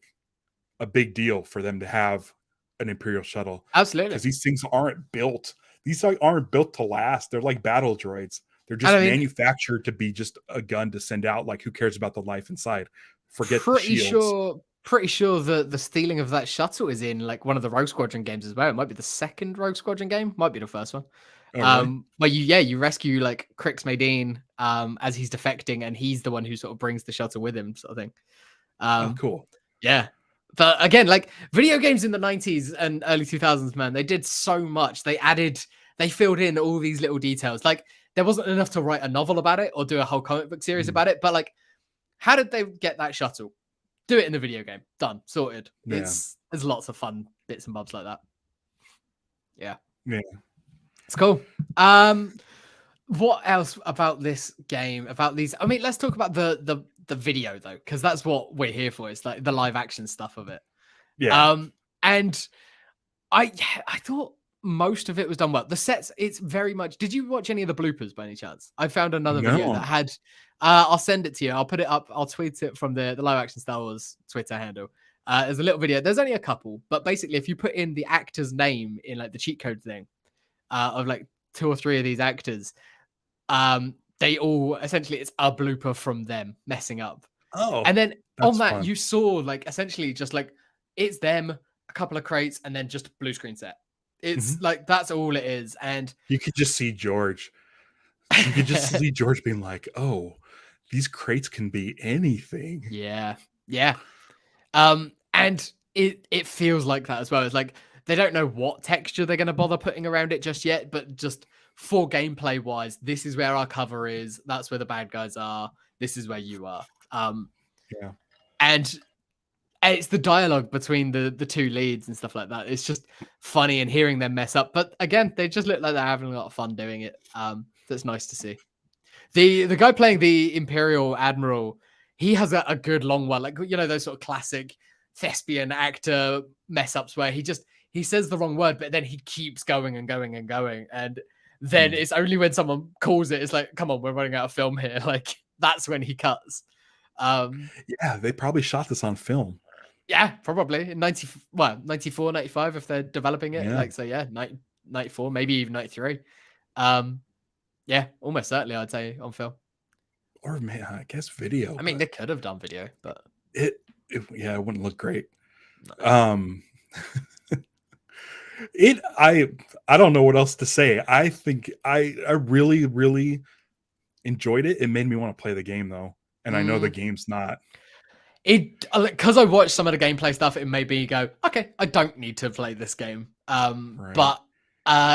a big deal for them to have an Imperial shuttle. Absolutely. Because these things aren't built. These aren't built to last. They're like battle droids. They're just manufactured to be just a gun to send out. Like, who cares about the life inside? Forget the shields. Pretty sure the stealing of that shuttle is in like one of the Rogue Squadron games as well. It might be the second Rogue Squadron game, might be the first one. Really? Where you rescue like Crix Madine as he's defecting, and he's the one who sort of brings the shuttle with him, sort of thing. Cool. Yeah. But again, like, video games in the 90s and early 2000s, man, they did so much. They filled in all these little details. Like, there wasn't enough to write a novel about it or do a whole comic book series about it, but like, how did they get that shuttle? Do it in the video game. Done. Sorted. Yeah. There's lots of fun bits and bobs like that. Yeah. It's cool. What else about this game? About these? I mean, let's talk about the video though, because that's what we're here for. It's like the live action stuff of it. Yeah. And I thought most of it was done well. The sets, it's very much. Did you watch any of the bloopers by any chance? I found another video that had. I'll send it to you. I'll put it up. I'll tweet it from the live action Star Wars Twitter handle. There's a little video. There's only a couple, but basically, if you put in the actor's name in like the cheat code thing of like 2 or 3 of these actors, they all essentially, it's a blooper from them messing up. Oh, and then on that fun. You saw like essentially just like it's them, a couple of crates, and then just a blue screen set. It's like that's all it is, and you could just see George. You could just see George being like, "Oh, these crates can be anything." Yeah. And it feels like that as well. It's like they don't know what texture they're going to bother putting around it just yet, but just for gameplay wise, this is where our cover is. That's where the bad guys are. This is where you are. And it's the dialogue between the 2 leads and stuff like that. It's just funny and hearing them mess up. But again, they just look like they're having a lot of fun doing it. That's nice to see. The guy playing the Imperial Admiral, he has a good long one. Like, those sort of classic thespian actor mess ups where he says the wrong word, but then he keeps going and going and going. And then it's only when someone calls it, it's like, come on, we're running out of film here. Like, that's when he cuts. Yeah, they probably shot this on film. Yeah, probably in 94, 95 if they're developing it. Yeah. Like, so yeah, 94, maybe even 93. Yeah, almost certainly I'd say on film. Or man, I guess video. I mean, But they could have done video, but yeah, it wouldn't look great. no. Um I don't know what else to say. I think I really, really enjoyed it. It made me want to play the game though. And I know the game's not. It because I watched some of the gameplay stuff, it made me go, okay, I don't need to play this game. Right. But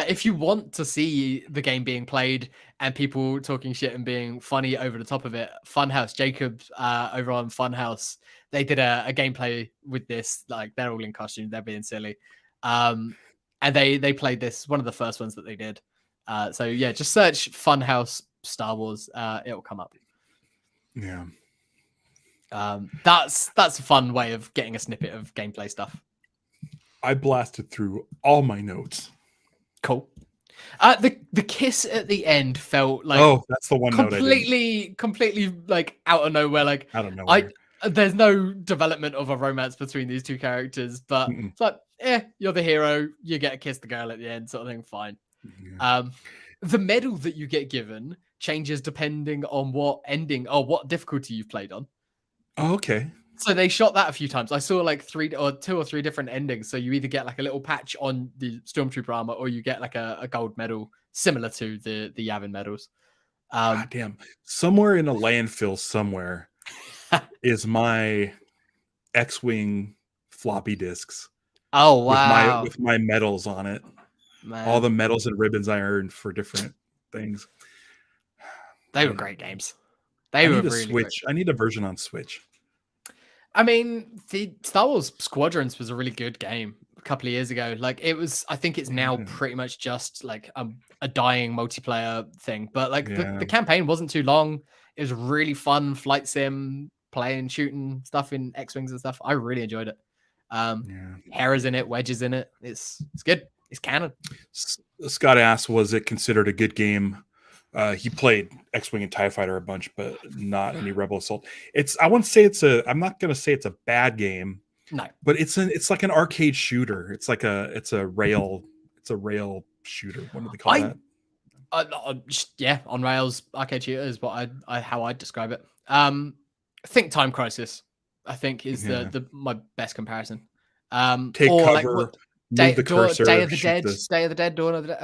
if you want to see the game being played and people talking shit and being funny over the top of it, Funhouse, Jacob over on Funhouse, they did a gameplay with this. Like they're all in costume, they're being silly, and they played this, one of the first ones that they did. So yeah, just search Funhouse Star Wars, it'll come up. Yeah. That's a fun way of getting a snippet of gameplay stuff. I blasted through all my notes. Cool. The kiss at the end felt like that's the one completely like out of nowhere. Like I don't know. There's no development of a romance between these two characters, but it's like, you're the hero, you get to kiss the girl at the end, sort of thing. Fine. Yeah. The medal that you get given changes depending on what ending or what difficulty you've played on. Oh, okay. So they shot that a few times. I saw like 2 or 3 different endings. So you either get like a little patch on the Stormtrooper armor, or you get like a gold medal similar to the Yavin medals. God damn. Somewhere in a landfill somewhere is my X-Wing floppy disks. Oh wow. With my medals on it. Man. All the medals and ribbons I earned for different things. They were great games. They were really Switch. Great. I need a version on Switch. I mean, the Star Wars Squadrons was a really good game a couple of years ago. Like it was, I think it's now pretty much just like a dying multiplayer thing. But like the campaign wasn't too long. It was really fun flight sim, playing, shooting stuff in X-Wings and stuff. I really enjoyed it. Hera's in it, Wedge is in it. It's good. It's canon. Scott asked, was it considered a good game? He played X-Wing and TIE Fighter a bunch, but not any Rebel Assault. I wouldn't say I'm not going to say it's a bad game. No, but it's like an arcade shooter. It's a rail shooter. What do they call that? Yeah, on rails arcade shooter is what how I'd describe it. Think Time Crisis, I think is my best comparison. Take cover. Like, Day of the Dead, Dawn of the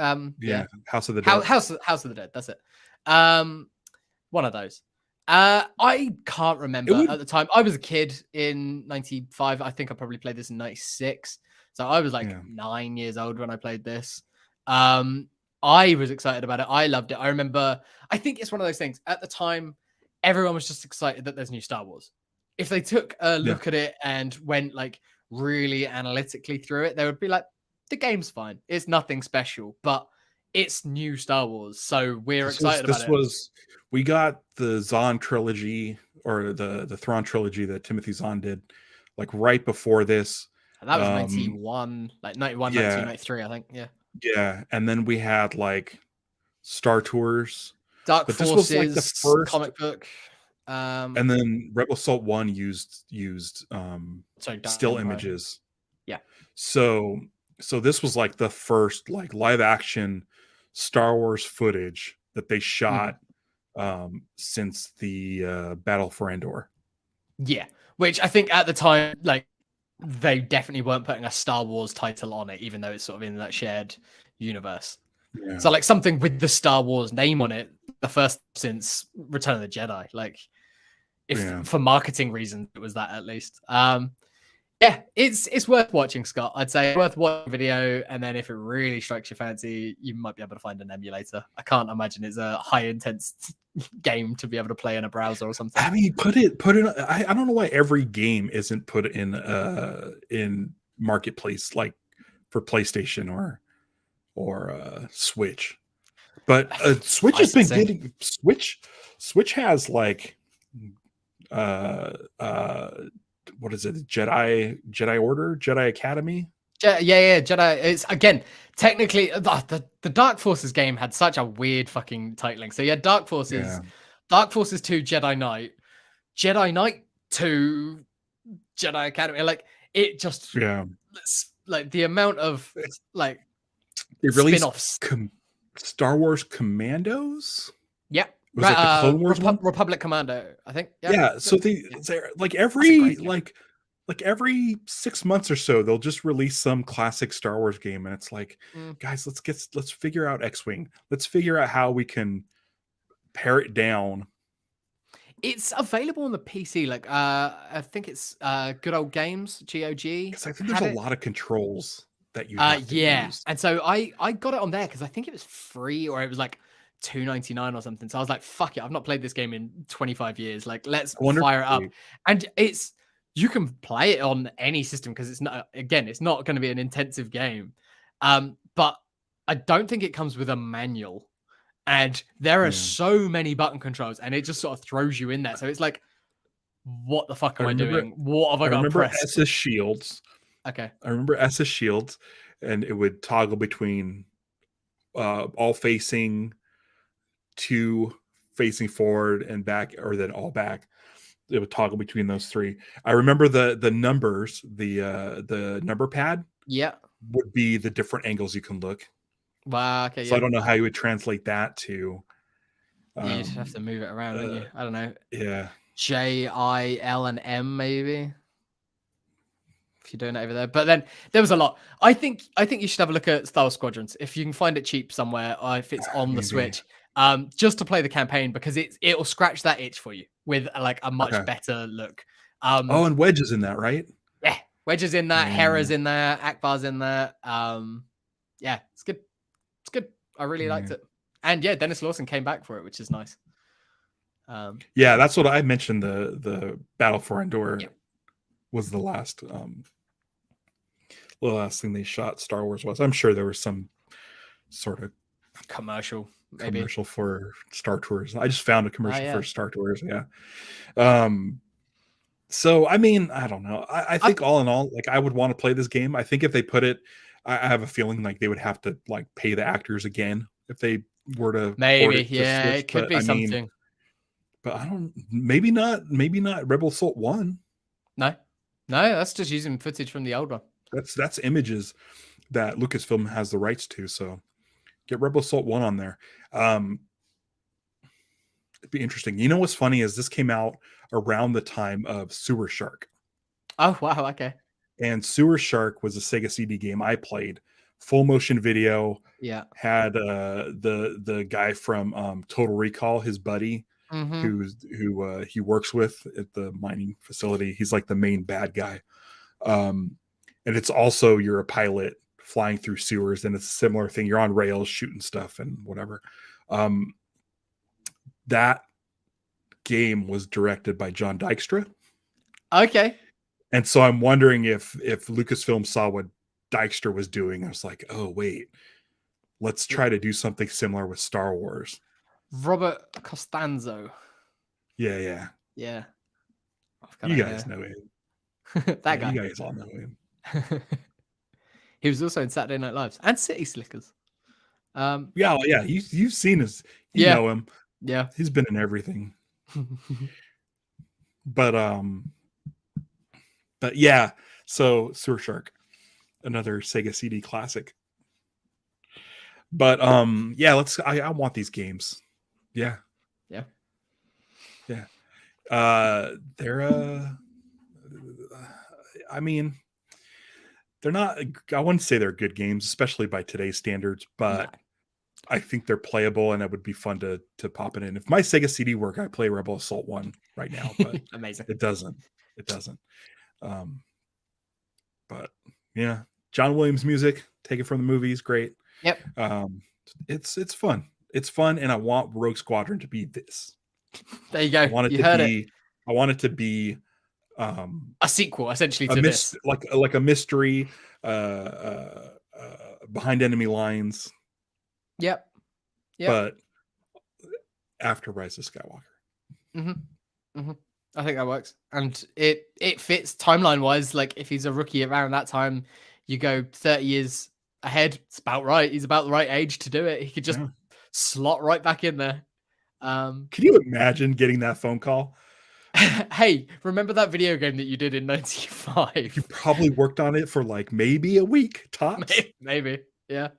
House of the Dead. House of the Dead. That's it. One of those. I can't remember at the time. I was a kid in 95. I think I probably played this in 96. So I was like 9 years old when I played this. I was excited about it. I loved it. I remember, I think it's one of those things. At the time, everyone was just excited that there's new Star Wars. If they took a look at it and went like really analytically through it, they would be like, the game's fine. It's nothing special, but it's new Star Wars. So we're excited about it. We got the Zahn trilogy or the Thrawn trilogy that Timothy Zahn did like right before this. And that was 91, like 91, 92, 93, I think. Yeah. Yeah. And then we had like Star Tours. Dark Forces, this was like the first comic book. And then Rebel Assault 1 used still images. Yeah. So this was like the first like live action Star Wars footage that they shot since the Battle for Endor. Yeah. Which I think at the time, like, they definitely weren't putting a Star Wars title on it, even though it's sort of in that shared universe. Yeah. So like something with the Star Wars name on it, the first since Return of the Jedi, like if for marketing reasons, it was that at least. Yeah, it's worth watching, Scott. I'd say worth watching video, and then if it really strikes your fancy, you might be able to find an emulator. I can't imagine it's a high intense game to be able to play in a browser or something. I mean, put it. I don't know why every game isn't put in marketplace like for PlayStation or Switch, but Switch has been getting Switch has like what is it? Jedi Order, Jedi Academy. Yeah, Jedi. It's again technically the Dark Forces game had such a weird fucking titling. So you had Dark Forces, Dark Forces 2, Jedi Knight, Jedi Knight to Jedi Academy. Like it just Yeah. like the amount of like They released spin-offs. Star Wars Commandos. Yeah. Was that the Clone Wars one? Republic Commando, I think. Yeah. So they're like every 6 months or so, they'll just release some classic Star Wars game, and it's like, guys, let's figure out X-Wing. Let's figure out how we can pare it down. It's available on the PC. Like, I think it's Good Old Games, GOG. Because I think there's a lot of controls that you have to use. And so I got it on there because I think it was free, or it was like $2.99 or something. So I was like, fuck it, I've not played this game in 25 years. Like, let's fire it up. And you can play it on any system because it's not going to be an intensive game. But I don't think it comes with a manual. And there are so many button controls, and it just sort of throws you in there. So it's like, what the fuck am I doing? What have I got to press? SS shields. Okay. I remember SS shields, and it would toggle between all facing, two facing forward and back, or then all back. It would toggle between those three. I remember the numbers, the number pad. Yeah. Would be the different angles you can look. Wow. Okay. So I don't know how you would translate that to. You'd have to move it around, wouldn't you? I don't know. Yeah. J, I, L, and M maybe. If you're doing it over there, but then there was a lot. I think you should have a look at Star Wars Squadrons if you can find it cheap somewhere, or if it's on the Switch, just to play the campaign, because it'll scratch that itch for you with like a much better look. And Wedge is in that, right? Yeah, Wedge is in that. Hera's in there. Akbar's in there. Yeah, it's good. It's good. I really liked it. And yeah, Dennis Lawson came back for it, which is nice. Yeah, that's what I mentioned. The Battle for Endor was the last thing they shot Star Wars was. I'm sure there was some sort of commercial for Star Tours. I just found a commercial for Star Tours. Yeah. So I mean, I don't know. I think all in all, like I would want to play this game. I think if they put it, I have a feeling like they would have to like pay the actors again if they were to maybe. Yeah, Switch, it could be something. But I don't. Maybe not. Maybe not. Rebel Assault 1. No, that's just using footage from the old one. That's images that Lucasfilm has the rights to. So get Rebel Assault 1 on there. It'd be interesting. You know what's funny is this came out around the time of Sewer Shark. Oh wow, okay. And Sewer Shark was a Sega CD game I played. Full motion video. Yeah. Had the guy from Total Recall, his buddy, who he works with at the mining facility. He's like the main bad guy. And it's also you're a pilot flying through sewers, and it's a similar thing. You're on rails shooting stuff and whatever. That game was directed by John Dykstra. Okay. And so I'm wondering if Lucasfilm saw what Dykstra was doing. I was like, oh wait, let's try to do something similar with Star Wars. Robert Costanzo. Yeah. You guys know him. That guy. You guys all know him. He was also in Saturday Night Live and City Slickers. Yeah. You've seen his. You know him. Yeah. He's been in everything. But yeah. So Sewer Shark, another Sega CD classic. But yeah. I want these games. Yeah. They're I mean, they're not, I wouldn't say they're good games, especially by today's standards, but I think they're playable and it would be fun to pop it in. If my Sega CD work, I play Rebel Assault 1 right now, but amazing. It doesn't. But yeah, John Williams music, take it from the movies, great. Yep. It's fun. It's fun, and I want Rogue Squadron to be this. There you go. I want it to be a sequel, essentially, to this, like a mystery behind enemy lines. Yep. But after Rise of Skywalker. I think that works, and it fits timeline wise. Like if he's a rookie around that time, you go 30 years ahead. It's about right. He's about the right age to do it. He could just slot right back in there. Can you imagine getting that phone call? Hey, remember that video game that you did in '95? You probably worked on it for like maybe a week tops. Maybe, yeah.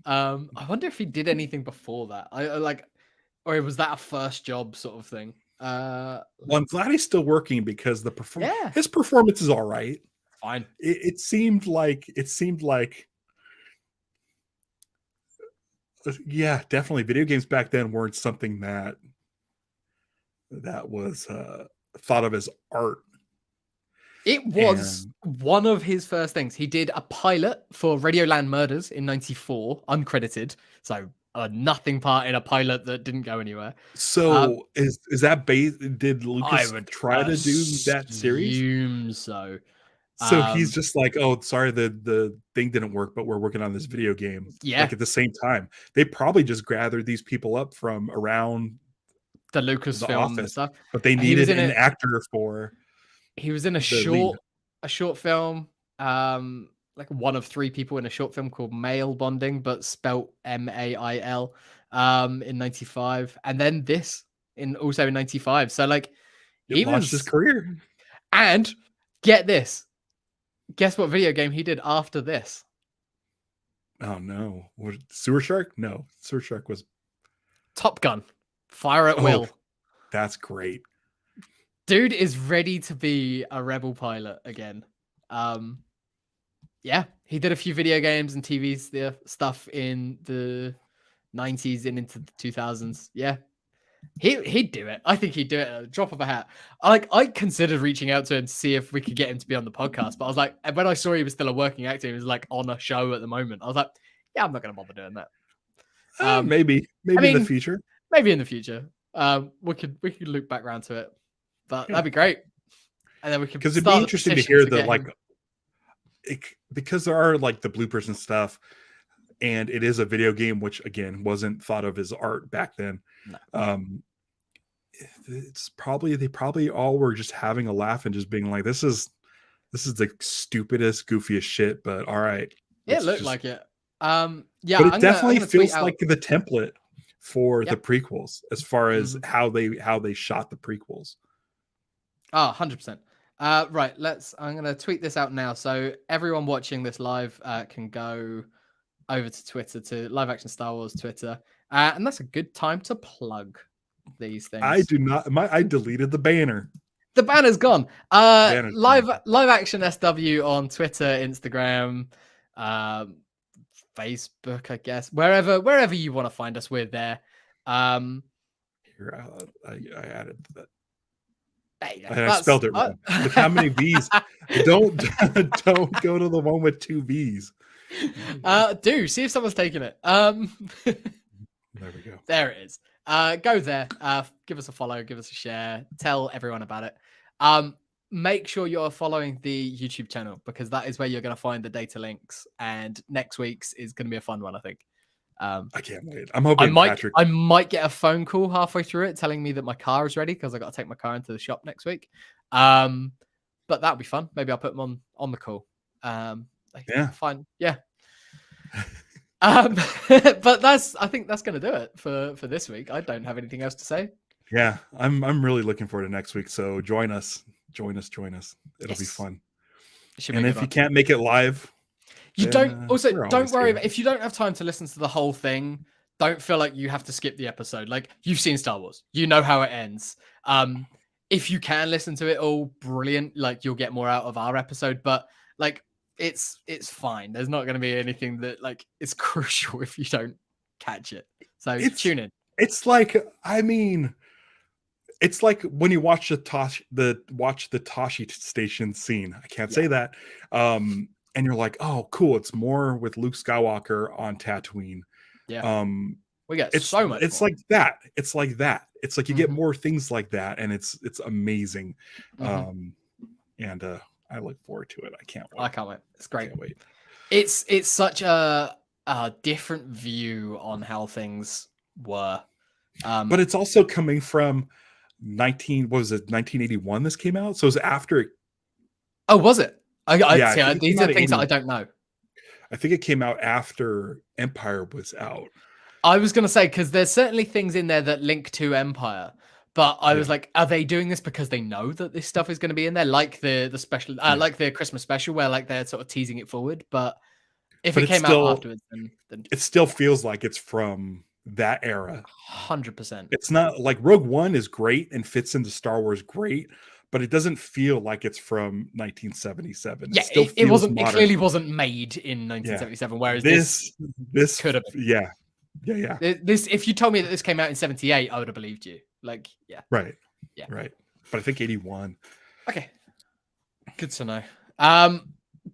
I wonder if he did anything before that. I like, or was that a first job sort of thing? Well, I'm glad he's still working because Yeah, his performance is all right. fine. It seemed like yeah, definitely video games back then weren't something that was thought of as art. It was one of his first things. He did a pilot for Radioland Murders in '94, uncredited. So a nothing part in a pilot that didn't go anywhere. So is that did I Lucas would try to do that series? assume so. So he's just like, oh, sorry, the thing didn't work, but we're working on this video game. Yeah, Like at the same time, they probably just gathered these people up from around the the Lucasfilm office, stuff. but they He was needed in an it. actor for He was in a the lead. short film, like one of three people in a short film called Male Bonding, but spelt MAIL, in '95, and then this also in '95. So like It he launched his was, career. and get this, guess what video game he did after this? Oh no, what, Sewer Shark? No, Sewer Shark was. Top Gun, Fire at Oh, Will. that's great. Dude is ready to be a rebel pilot again. Yeah, he did a few video games and TV stuff in the '90s and into the 2000s. Yeah, he'd do it. I think he'd do it at a drop of a hat. I considered reaching out to him to see if we could get him to be on the podcast, but I was like, when I saw he was still a working actor, he was like on a show at the moment. I was like, yeah, I'm not going to bother doing that. Maybe I in the mean, future. Maybe in the future. We could loop back around to it, but that'd be great. And then we could, Because it'd be interesting to hear the like, because there are like the bloopers and stuff, and it is a video game, which again wasn't thought of as art back then. No. It's probably they probably all were just having a laugh and just being like, this is the stupidest, goofiest shit, but all right. It looked like it. Yeah, but it definitely feels out like the template for the Yep. prequels as far as how they shot the prequels. Oh, 100%. Right, I'm going to tweet this out now. So everyone watching this live can go over to Twitter, to Live Action Star Wars Twitter. And that's a good time to plug these things. I do not. I deleted the banner. The banner's gone. Banner's live Action SW on Twitter, Instagram, Facebook, I guess. Wherever you want to find us, we're there. Here, I added that. And I spelled it wrong. Look how many V's. Don't go to the one with 2 V's. Do see if someone's taken it. There we go. There it is. Go there. Give us a follow. Give us a share. Tell everyone about it. Make sure you're following the YouTube channel, because that is where you're going to find the data links. And next week's is going to be a fun one, I think. I can't wait. I'm hoping I might get a phone call halfway through it telling me that my car is ready, because I got to take my car into the shop next week. But that'll be fun. Maybe I'll put them on the call. Yeah, fine. Yeah. But I think that's going to do it for this week. I don't have anything else to say. Yeah, I'm really looking forward to next week. So join us. It'll be fun. And if you can't make it live, don't worry about, if you don't have time to listen to the whole thing. Don't feel like you have to skip the episode. Like, you've seen Star Wars, you know how it ends. If you can listen to it all, brilliant. Like, you'll get more out of our episode. But like, it's fine. There's not going to be anything that like is crucial if you don't catch it. So tune in. It's like, I mean, it's like when you watch the Tosche Station scene. I can't say that. And you're like, oh, cool. It's more with Luke Skywalker on Tatooine. Yeah. We got so much. It's more. Like that. It's like that. It's like you get more things like that, and it's amazing. And I look forward to it. I can't wait. I can't wait. It's great. I can't wait. It's such a different view on how things were. But it's also coming from 1981 this came out, so it was after. Oh, was it? These are things that I don't know. I think it came out after Empire was out. I was going to say, because there's certainly things in there that link to Empire, But I Yeah. was like, are they doing this because they know that this stuff is going to be in there, like the special, like the Christmas special, where like they're sort of teasing it forward. But if But it it's came out still afterwards, then it still feels like it's from that era. 100%. It's not like Rogue One is great and fits into Star Wars great, but it doesn't feel like it's from 1977. Yeah, It still it feels wasn't. It modern. clearly wasn't made in Yeah. 1977. Whereas this This could have been. yeah. Yeah. This, if you told me that this came out in 78, I would have believed you. Like, yeah. Right. Yeah. Right. But I think 81. Okay. Good to know.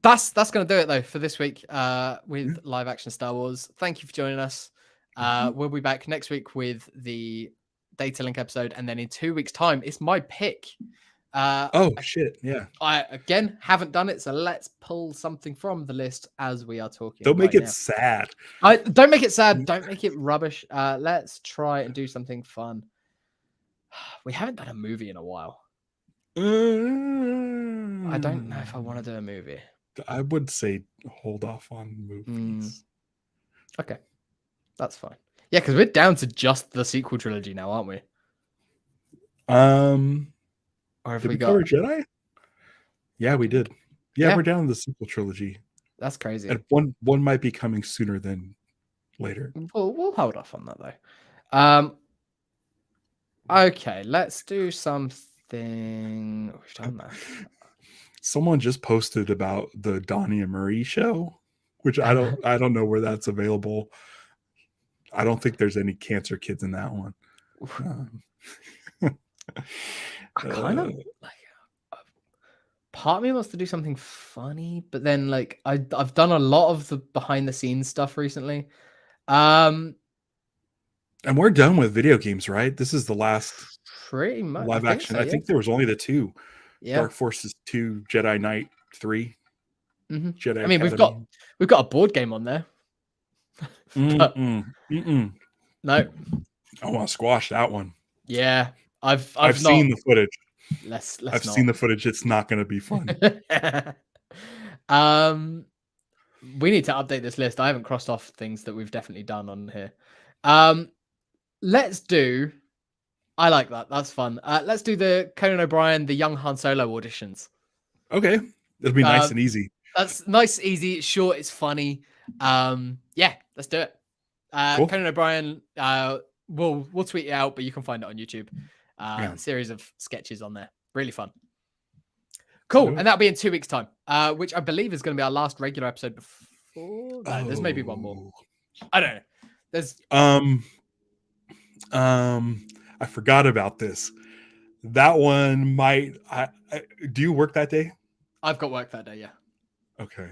That's gonna do it though for this week. With live action Star Wars. Thank you for joining us. We'll be back next week with the Data Link episode, and then in 2 weeks' time, it's my pick. Shit. Yeah. I again haven't done it, so let's pull something from the list as we are talking. Don't make right it now. sad. Don't make it sad. Don't make it rubbish. Let's try and do something fun. We haven't done a movie in a while. I don't know if I want to do a movie. I would say hold off on movies. Okay, that's fine. Yeah, because we're down to just the sequel trilogy now, aren't we? Or have Did we we got cover Jedi? Yeah, we did. Yeah, Yeah. we're down to the sequel trilogy, That's crazy. and one might be coming sooner than later. We'll hold off on that though. Okay, let's do something. We've done that. Someone just posted about the Donnie and Marie show, which I don't know where that's available. I don't think there's any cancer kids in that one. I kind of like. Part of me wants to do something funny, but then like I've done a lot of the behind the scenes stuff recently. And we're done with video games, right? This is the last Pretty much live action. so, I think there was only the two. yeah. Dark Forces 2, Jedi Knight 3. Mhm. Jedi I mean, Academy. we've got a board game on there. But No, no, I want to squash that one. yeah, I've I've seen the footage. Let's I've not. seen the footage. It's not going to be fun. We need to update this list. I haven't crossed off things that we've definitely done on here. Let's do. I like that. That's fun. Let's do the Conan O'Brien, the young Han Solo auditions. Okay, it'll be nice and easy. That's nice, easy, it's short, it's funny. Yeah, let's do it. Cool. Conan O'Brien. We'll tweet it out, but you can find it on YouTube. Yeah. Series of sketches on there. Really fun. Cool. And that'll be in 2 weeks' time, which I believe is going to be our last regular episode before. No, there's maybe one more. I don't know. There's I forgot about this. That one might. Do you work that day? I've got work that day. Yeah. Okay.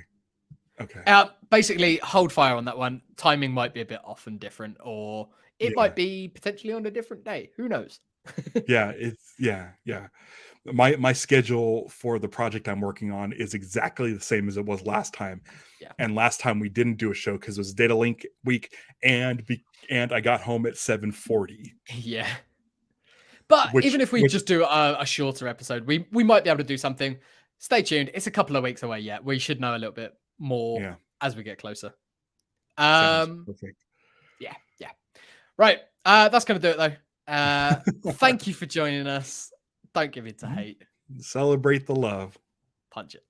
Basically, hold fire on that one. Timing might be a bit off and different, or it might be potentially on a different day. Who knows? Yeah. My schedule for the project I'm working on is exactly the same as it was last time. Yeah. And last time we didn't do a show because it was Data Link week, and I got home at 7:40. Yeah. But even if we just do a shorter episode, we might be able to do something. Stay tuned. It's a couple of weeks away yet. We should know a little bit more as we get closer. Perfect. Yeah. Right. That's going to do it though. Thank you for joining us. Don't give in to hate. Celebrate the love. Punch it.